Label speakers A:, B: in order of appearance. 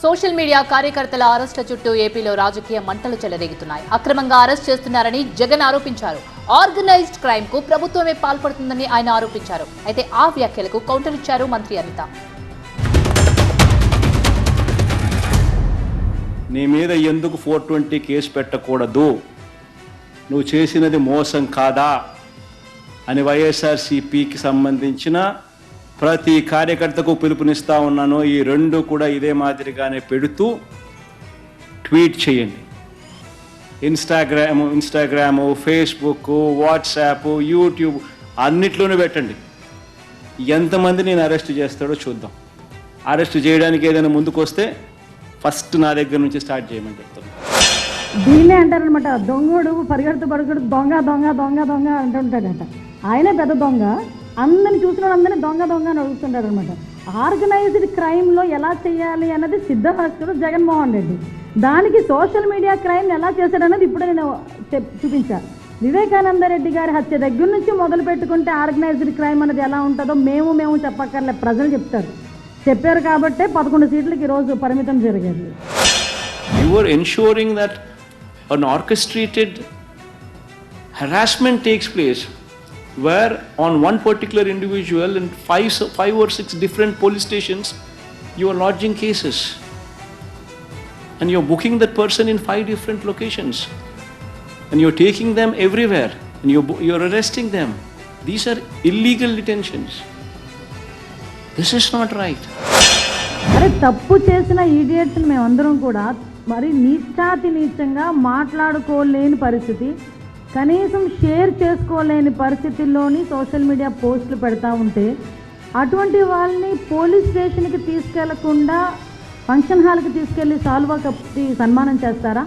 A: Social media కార్యకర్తల అరెస్టుల చుట్టూ ఏపీలో రాజకీయ మంటలు చెలరేగుతున్నాయి. అక్రమంగా అరెస్ట్ చేస్తున్నారని జగన్ ఆరోపించారు. ఆర్గనైజ్డ్ క్రైమ్ కు ప్రభుత్వమే పాల్పడుతుందని ఆయన ఆరోపించారు. అయితే ఆ వ్యాఖ్యలకు కౌంటర్ ఇచ్చారు మంత్రి అనిత.
B: నీ మీద ఎందుకు 420 కేసు పెట్టకూడదు, నువ్వు చేసినది మోసం కాదా అని వైఎస్ఆర్సీపీకి సంబంధించిన ప్రతి కార్యకర్తకు పిలుపునిస్తా ఉన్నాను. ఈ రెండు కూడా ఇదే మాదిరిగానే పెడుతూ ట్వీట్ చేయండి. ఇన్స్టాగ్రాము, ఫేస్బుక్, వాట్సాప్, యూట్యూబ్ అన్నిట్లోనూ పెట్టండి. ఎంతమంది నేను అరెస్ట్ చేస్తాడో చూద్దాం. అరెస్ట్ చేయడానికి ఏదైనా ముందుకు వస్తే ఫస్ట్ నా దగ్గర నుంచి స్టార్ట్ చేయమని చెప్తాను.
C: దీన్నే అంటారనమాట, దొంగడు పరిగెడుతూ దొంగ దొంగ దొంగ దొంగ అంటుంటాడట. ఆయనే పెద్ద దొంగ, అందరిని చూసిన అందరినీ దొంగ దొంగ అని అడుగుతుంటారు అనమాట. ఆర్గనైజ్డ్ క్రైమ్లో ఎలా చేయాలి అన్నది సిద్ధహస్తుడు జగన్మోహన్ రెడ్డి. దానికి సోషల్ మీడియా క్రైమ్ ఎలా చేశాడన్నది ఇప్పుడు నేను చూపించాను. వివేకానంద రెడ్డి గారి హత్య దగ్గర నుంచి మొదలు పెట్టుకుంటే ఆర్గనైజ్డ్ క్రైమ్ అనేది ఎలా ఉంటుందో మేము చెప్పక్కర్లే, ప్రజలు చెప్తారు. చెప్పారు కాబట్టే 11 సీట్లకి ఈరోజు పరిమితం జరిగేది.
B: You were ensuring that an orchestrated harassment takes place where on one particular individual in five or six different police stations you are lodging cases and you're booking that person in 5 different locations and you're taking them everywhere and you're arresting them. These are illegal detentions. This is not right.
C: అరే తప్పు చేసిన ఈడియట్స్ని మేమందరం కూడా మరి నీచంగా మాట్లాడుకోలేని పరిస్థితి, కనీసం share చేసుకోలేని పరిస్థితుల్లోని సోషల్ మీడియా పోస్టులు పెడతా ఉంటే అటువంటి వాళ్ళని పోలీస్ స్టేషన్కి తీసుకెళ్లకుండా ఫంక్షన్ హాల్కి తీసుకెళ్ళి సాల్వా కప్పి సన్మానం చేస్తారా?